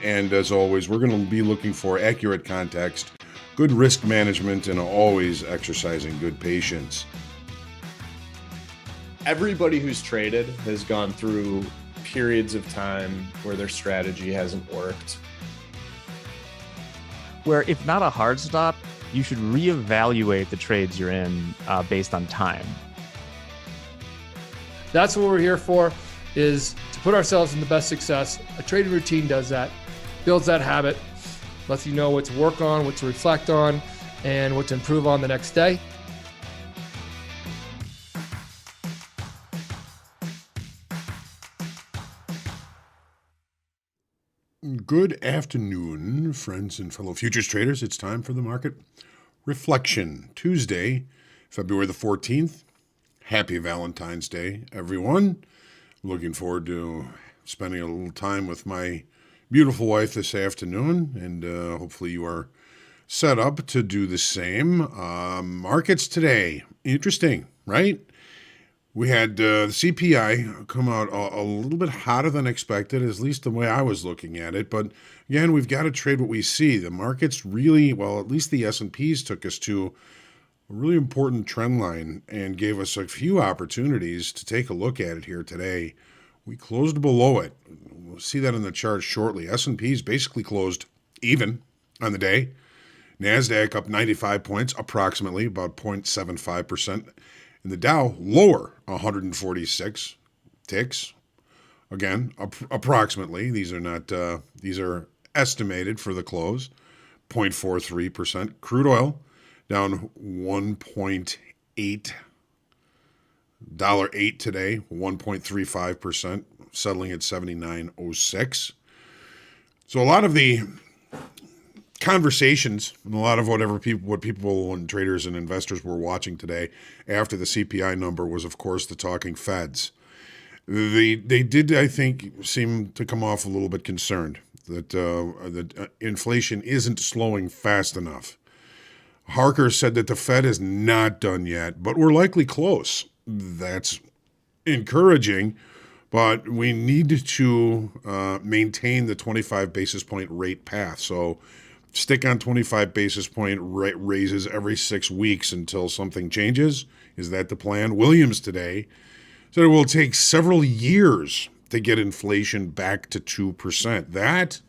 And as always, we're going to be looking for accurate context, good risk management, and always exercising good patience. Everybody who's traded has gone through periods of time where their strategy hasn't worked. Where if not a hard stop, you should reevaluate the trades you're in based on time. That's what we're here for, is to put ourselves in the best success. A trading routine does that, builds that habit, lets you know what to work on, what to reflect on, and what to improve on the next day. Good afternoon, friends and fellow futures traders. It's time for the market reflection. Tuesday, February the 14th. Happy Valentine's Day, everyone. Looking forward to spending a little time with my beautiful wife this afternoon, and hopefully you are set up to do the same. Markets today, interesting, right? We had the CPI come out a little bit hotter than expected, at least the way I was looking at it. But again, we've got to trade what we see. The markets really, well, at least the S&Ps took us to a really important trend line and gave us a few opportunities to take a look at it here today. We closed below it. We'll see that in the chart shortly. S&Ps basically closed even on the day. NASDAQ up 95 points, approximately, about 0.75%. And the Dow lower 146 ticks. Again, approximately. These are not. These are estimated for the close. 0.43%. Crude oil down 1.8. $1.08 today. 1.35%. Settling at 79.06. So a lot of the conversations and a lot of what people and traders and investors were watching today after the CPI number was, of course, the talking Feds. They did, I think, seem to come off a little bit concerned that inflation isn't slowing fast enough. Harker said that the Fed is not done yet, but we're likely close. That's encouraging, but we need to maintain the 25 basis point rate path. So stick on 25 basis point raises every 6 weeks until something changes. Is that the plan? Williams today said it will take several years to get inflation back to 2%. That,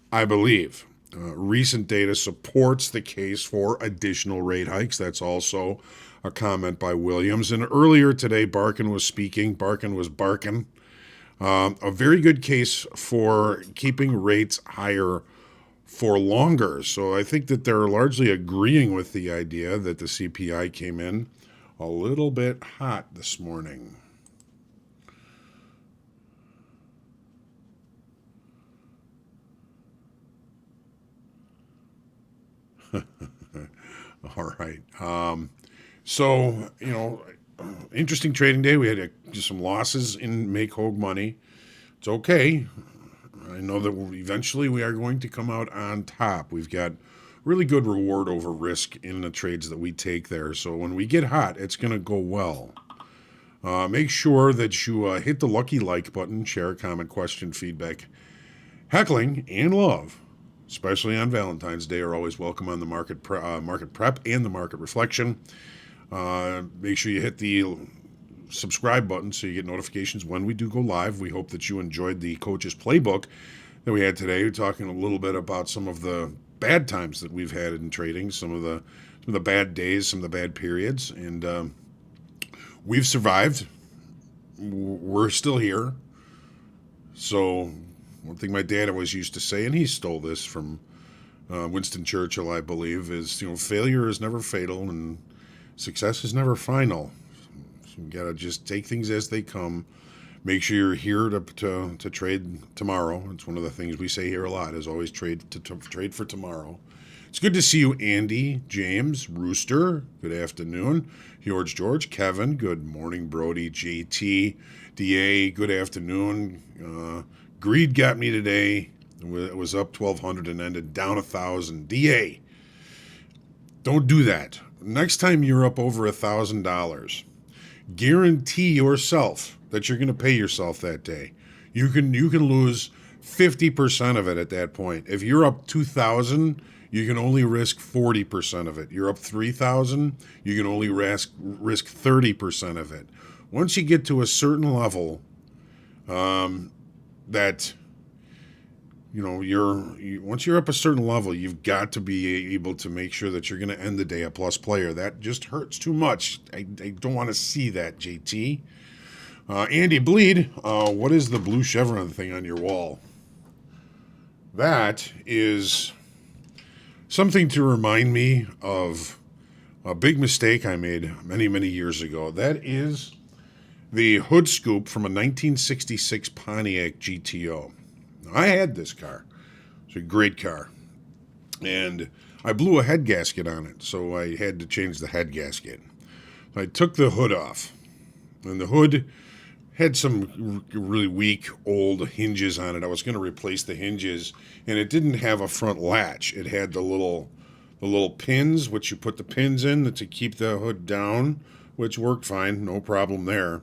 I believe, recent data supports the case for additional rate hikes. That's also a comment by Williams. And earlier today, Barkin was speaking. Barkin was barking. A very good case for keeping rates higher for longer. So I think that they're largely agreeing with the idea that the CPI came in a little bit hot this morning. All right. So, interesting trading day. We had some losses in make whole money. It's okay. I know that eventually we are going to come out on top. We've got really good reward over risk in the trades that we take there. So when we get hot, it's going to go well. Make sure that you hit the lucky like button, share, comment, question, feedback. Heckling and love, especially on Valentine's Day, are always welcome on the market prep and the market reflection. Make sure you hit the subscribe button so you get notifications when we do go live. We hope that you enjoyed the coach's playbook that we had today. We're talking a little bit about some of the bad times that we've had in trading, some of the bad days, some of the bad periods, and we've survived. We're still here. So one thing my dad always used to say, and he stole this from Winston Churchill, I believe, is failure is never fatal and success is never final. So you got to just take things as they come. Make sure you're here to trade tomorrow. It's one of the things we say here a lot, is always trade for tomorrow. It's good to see you, Andy, James, Rooster. Good afternoon. George, Kevin. Good morning, Brody, JT, DA. Good afternoon. Greed got me today. It was up 1,200 and ended down 1,000. DA, don't do that. Next time you're up over $1,000, guarantee yourself that you're going to pay yourself that day. You can lose 50% of it at that point. If you're up 2,000, you can only risk 40% of it. You're up 3,000, you can only risk 30% of it. Once you get to a certain level, that once you're up a certain level, you've got to be able to make sure that you're going to end the day a plus player. That just hurts too much. I don't want to see that, JT. Andy Bleed, what is the blue chevron thing on your wall? That is something to remind me of a big mistake I made many, many years ago. That is the hood scoop from a 1966 Pontiac GTO. I had this car. It's a great car. And I blew a head gasket on it, so I had to change the head gasket. I took the hood off, and the hood had some really weak old hinges on it. I was going to replace the hinges, and it didn't have a front latch. It had the little pins, which you put the pins in to keep the hood down, which worked fine, no problem there.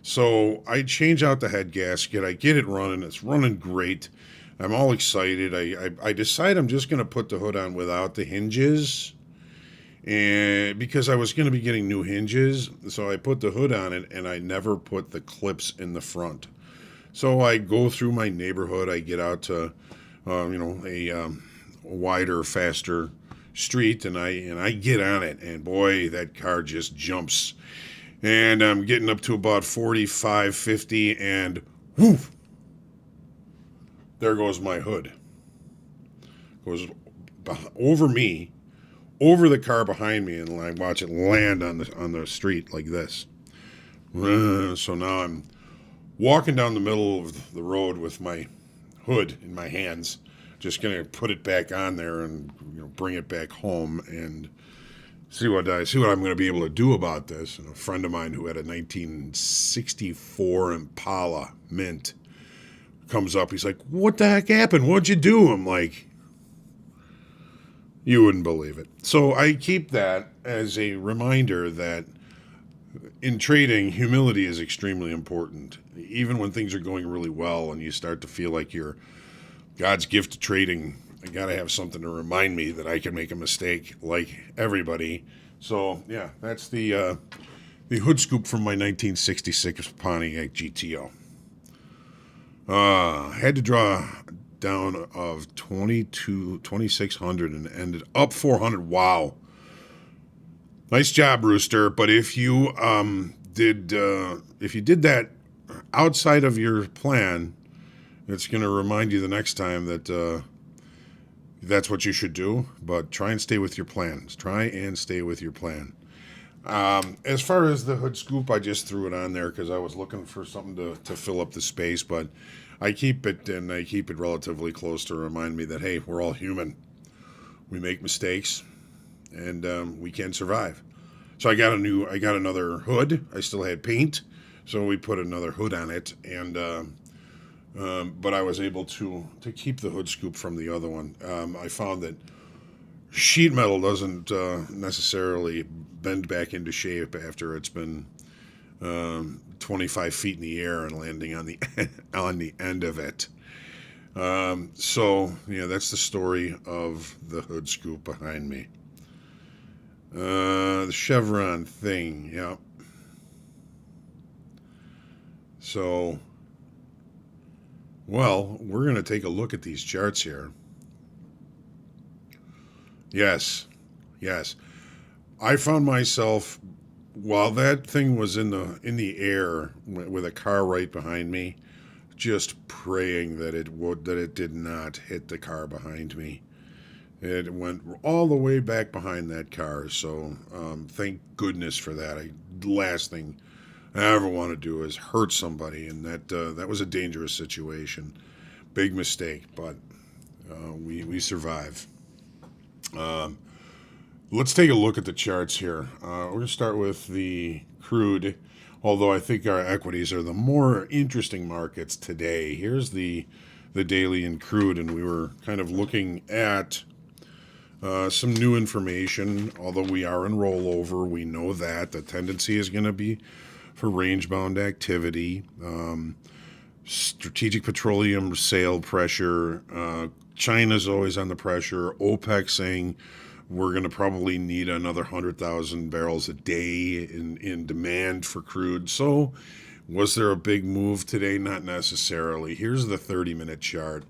So I change out the head gasket. I get it running. It's running great. I'm all excited. I decide I'm just going to put the hood on without the hinges, and because I was going to be getting new hinges, so I put the hood on it, and I never put the clips in the front. So I go through my neighborhood. I get out to a wider, faster street, and I get on it, and boy, that car just jumps. And I'm getting up to about 45, 50, and whoof, there goes my hood. Goes over me, over the car behind me, and I watch it land on the street like this. So now I'm walking down the middle of the road with my hood in my hands, just gonna put it back on there and bring it back home and see what I'm going to be able to do about this. And a friend of mine who had a 1964 Impala Mint comes up. He's like, "What the heck happened? What'd you do?" I'm like, you wouldn't believe it. So I keep that as a reminder that in trading, humility is extremely important. Even when things are going really well and you start to feel like you're God's gift to trading, I got to have something to remind me that I can make a mistake like everybody. So, yeah, that's the hood scoop from my 1966 Pontiac GTO. Had to draw down of 2,600 and ended up 400. Wow. Nice job, Rooster. But if you did that outside of your plan, it's going to remind you the next time that that's what you should do, but try and stay with your plans. Try and stay with your plan. As far as the hood scoop, I just threw it on there because I was looking for something to fill up the space, but I keep it relatively close to remind me that, hey, we're all human. We make mistakes, and we can survive. So I got another hood. I still had paint, so we put another hood on it, and but I was able to keep the hood scoop from the other one. I found that sheet metal doesn't necessarily bend back into shape after it's been 25 feet in the air and landing on the end of it. So that's the story of the hood scoop behind me. The chevron thing, yeah. So, well, we're going to take a look at these charts here. Yes. I found myself, while that thing was in the air with a car right behind me, just praying that it did not hit the car behind me. It went all the way back behind that car, so thank goodness for that. Last thing I ever want to do is hurt somebody, and that was a dangerous situation. Big mistake, but we survive. Let's take a look at the charts here. We're going to start with the crude, although I think our equities are the more interesting markets today. Here's the daily in crude, and we were kind of looking at some new information. Although we are in rollover, we know that the tendency is going to be for range-bound activity. Strategic petroleum sale pressure. China's always on the pressure. OPEC saying we're going to probably need another 100,000 barrels a day in demand for crude. So, was there a big move today? Not necessarily. Here's the 30-minute chart.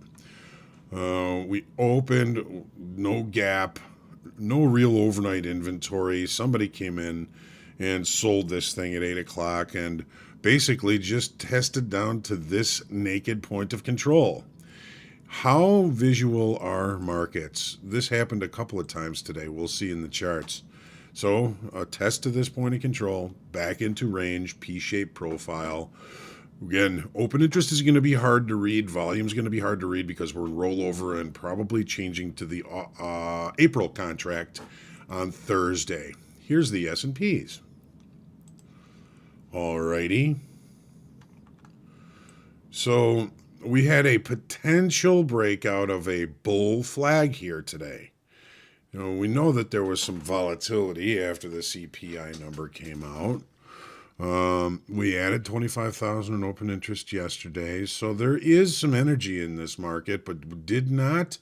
We opened, no gap, no real overnight inventory. Somebody came in and sold this thing at 8 o'clock and basically just tested down to this naked point of control. How visual are markets? This happened a couple of times today. We'll see in the charts. So a test to this point of control, back into range, P-shaped profile. Again, open interest is going to be hard to read. Volume is going to be hard to read because we're rollover and probably changing to the April contract on Thursday. Here's the S&Ps. Alrighty. So we had a potential breakout of a bull flag here today. We know that there was some volatility after the CPI number came out. We added 25,000 in open interest yesterday, so there is some energy in this market, but did not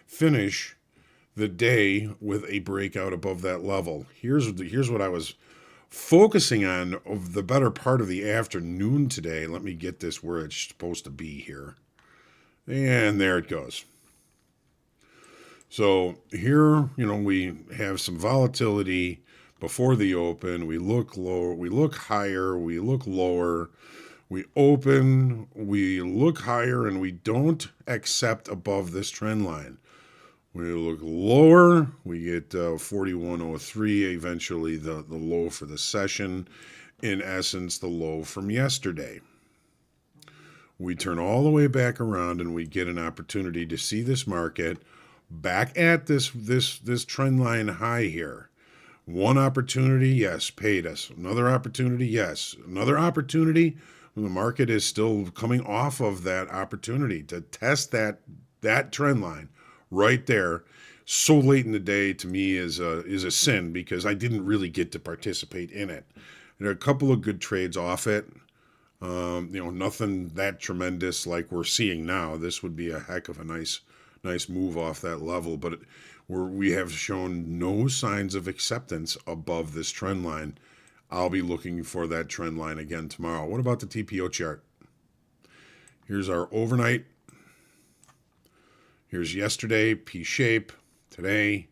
finish the day with a breakout above that level. Here's what I was focusing on of the better part of the afternoon today. Let me get this where it's supposed to be here. And there it goes. So here, we have some volatility before the open. We look lower, we look higher, we look lower. We open, we look higher, and we don't accept above this trend line. We look lower, we get 4103, eventually the low for the session. In essence, the low from yesterday. We turn all the way back around and we get an opportunity to see this market back at this trend line high here. One opportunity, yes, paid us. Another opportunity, yes. Another opportunity, the market is still coming off of that opportunity to test that trend line right there. So late in the day to me is a sin because I didn't really get to participate in it. There are a couple of good trades off it. Nothing that tremendous like we're seeing now. This would be a heck of a nice move off that level, but we have shown no signs of acceptance above this trend line. I'll be looking for that trend line again tomorrow. What about the TPO chart? Here's our overnight. Here's yesterday, P-shape. Today,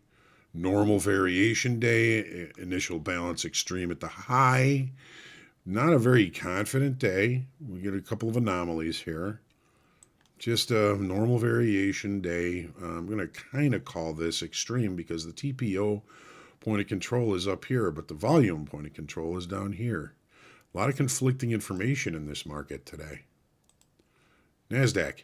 normal variation day, initial balance extreme at the high. Not a very confident day. We get a couple of anomalies here. Just a normal variation day. I'm going to kind of call this extreme because the TPO point of control is up here, but the volume point of control is down here. A lot of conflicting information in this market today. NASDAQ.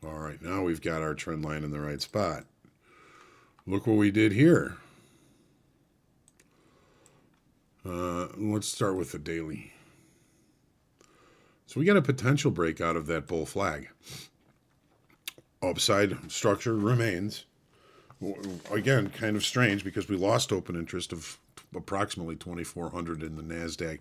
All right, now we've got our trend line in the right spot. Look what we did here. Let's start with the daily. So we got a potential breakout of that bull flag. Upside structure remains. Again, kind of strange because we lost open interest of approximately 2,400 in the NASDAQ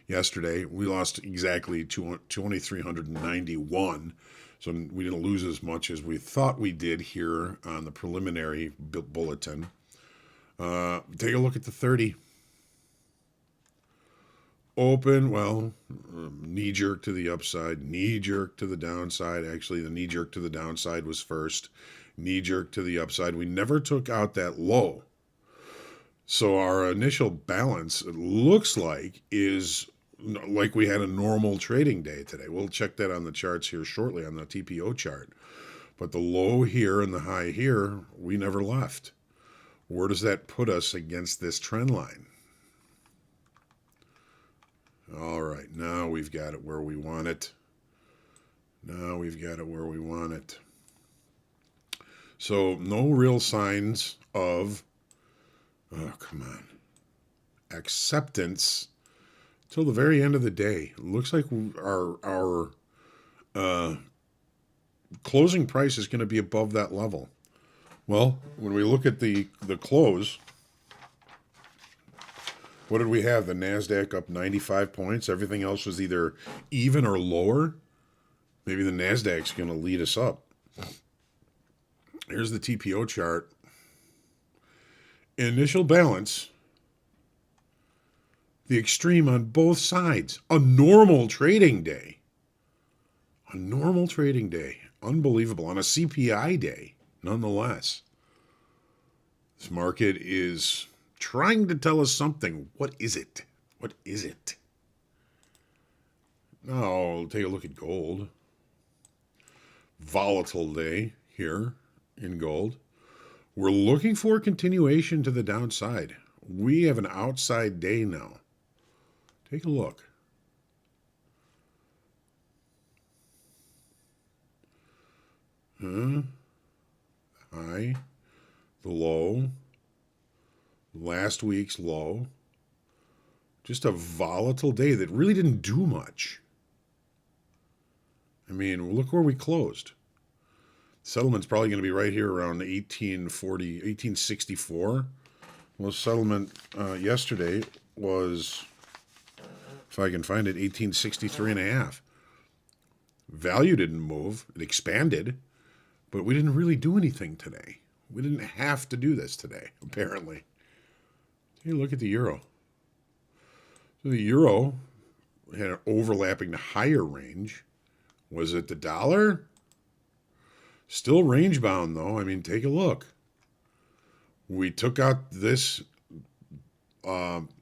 yesterday. We lost exactly 2,391. So we didn't lose as much as we thought we did here on the preliminary bulletin. Take a look at the 30. Open, well, knee-jerk to the upside, knee-jerk to the downside. Actually, the knee-jerk to the downside was first. Knee-jerk to the upside. We never took out that low. So our initial balance, it looks like, is like we had a normal trading day today. We'll check that on the charts here shortly on the TPO chart. But the low here and the high here, we never left. Where does that put us against this trend line? All right, now we've got it where we want it. Now we've got it where we want it. So no real signs of, oh, come on, acceptance till the very end of the day. It looks like our closing price is going to be above that level. Well, when we look at the close, what did we have? The NASDAQ up 95 points. Everything else was either even or lower. Maybe the NASDAQ's going to lead us up. Here's the TPO chart. Initial balance. The extreme on both sides. A normal trading day. A normal trading day. Unbelievable. On a CPI day, nonetheless. This market is trying to tell us something. What is it? What is it? Now, we'll take a look at gold. Volatile day here in gold. We're looking for a continuation to the downside. We have an outside day now. Take a look. High, the low, last week's low. Just a volatile day that really didn't do much. I mean, look where we closed. Settlement's probably going to be right here around 1840, 1864. Well, settlement yesterday was, if I can find it, 1863 and a half. Value didn't move. It expanded, but we didn't really do anything today. We didn't have to do this today, apparently. Take a look at the euro. So the euro had an overlapping to higher range. Was it the dollar? Still range bound, though. I mean, take a look. We took out this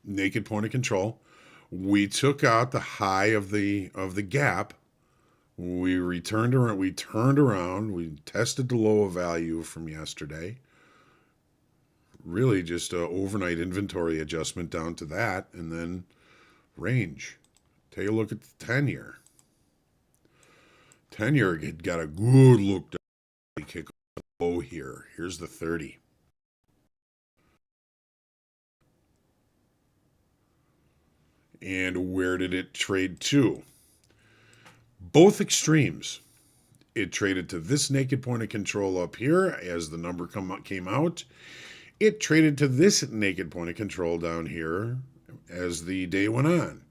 naked point of control. We took out the high of the gap. We returned around. We turned around. We tested the low of value from yesterday. Really, just an overnight inventory adjustment down to that, and then range. Take a look at the 10-year. 10-year got a good look down. Kick low here. Here's the 30. And where did it trade to? Both extremes. It traded to this naked point of control up here as the number came out. It traded to this naked point of control down here as the day went on.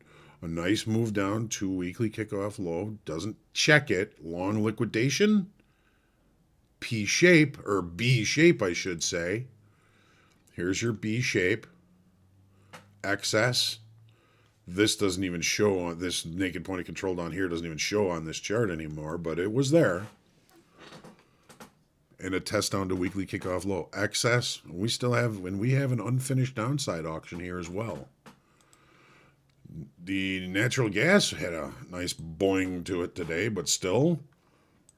A nice move down to weekly kickoff low. Doesn't check it. Long liquidation. P shape, or B shape, I should say. Here's your B shape. Excess. This doesn't even show on this naked point of control down here, doesn't even show on this chart anymore, but it was there. And a test down to weekly kickoff low. Excess. We still have, and we have an unfinished downside auction here as well. The natural gas had a nice boing to it today, but still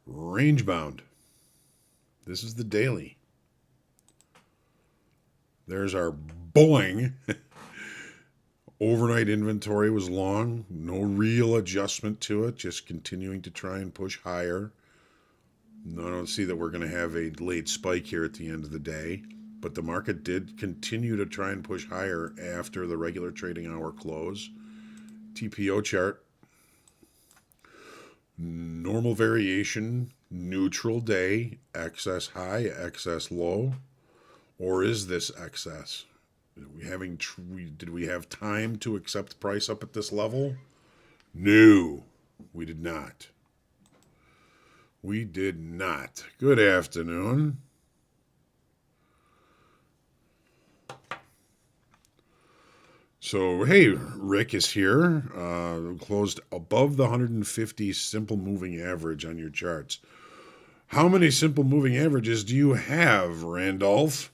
range bound. This is the daily. There's our boing. Overnight inventory was long. No real adjustment to it. Just continuing to try and push higher. No, I don't see that we're going to have a late spike here at the end of the day. But the market did continue to try and push higher after the regular trading hour close. TPO chart. Normal variation. Neutral day, excess high, excess low, or is this excess? Did we have time to accept price up at this level? No, we did not. We did not. Good afternoon. So, hey, Rick is here. Closed above the 150 simple moving average on your charts. How many simple moving averages do you have, Randolph?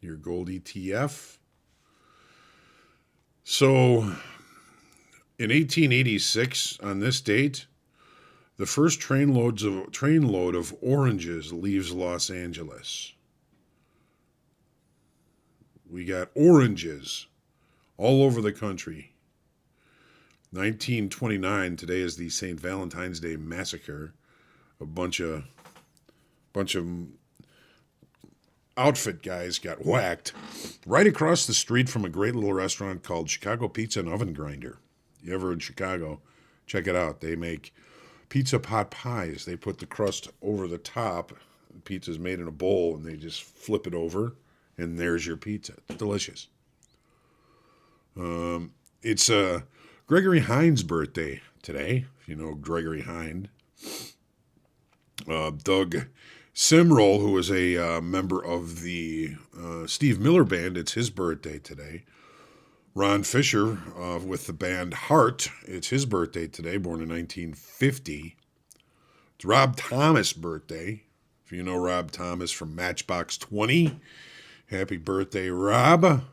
Your gold ETF. So, in 1886, on this date, the first trainload of oranges leaves Los Angeles. We got oranges all over the country. 1929, today is the St. Valentine's Day Massacre. A bunch of outfit guys got whacked right across the street from a great little restaurant called Chicago Pizza and Oven Grinder. You ever in Chicago, check it out. They make pizza pot pies. They put the crust over the top. The pizza's made in a bowl, and they just flip it over, and there's your pizza. Delicious. It's Gregory Hines' birthday today, if you know Gregory Hines. Doug Simroll, who is a member of the Steve Miller Band, it's his birthday today. Ron Fisher with the band Heart, it's his birthday today, born in 1950. It's Rob Thomas' birthday. If you know Rob Thomas from Matchbox 20, happy birthday, Rob.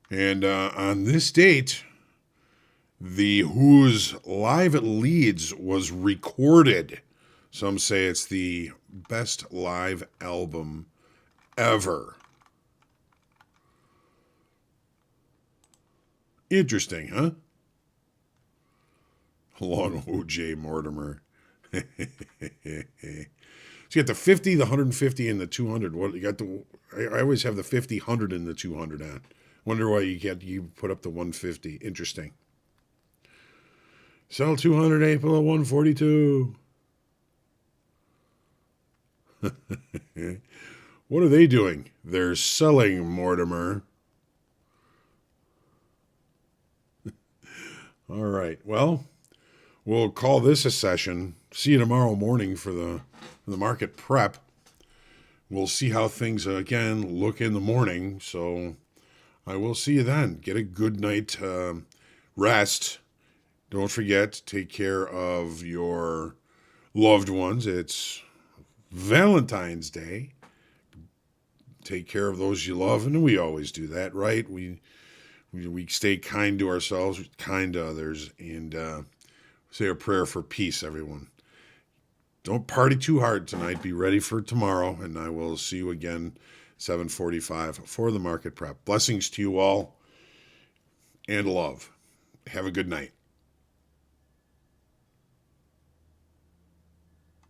And on this date, the Who's Live at Leeds was recorded. Some say it's the best live album ever. Interesting, huh? Along O.J. Mortimer. So you got the 50, the 150, and the 200. What you got? I always have the 50, 100, and the 200 on. Wonder why you put up the 150. Interesting. Sell 200 April at 142. What are they doing? They're selling, Mortimer. All right. Well, we'll call this a session. See you tomorrow morning for the market prep. We'll see how things again look in the morning. So I will see you then. Get a good night rest. Don't forget, take care of your loved ones. It's Valentine's Day. Take care of those you love, and we always do that, right? We stay kind to ourselves, kind to others, and say a prayer for peace, everyone. Don't party too hard tonight. Be ready for tomorrow, and I will see you again 7:45 for the market prep. Blessings to you all, and love. Have a good night.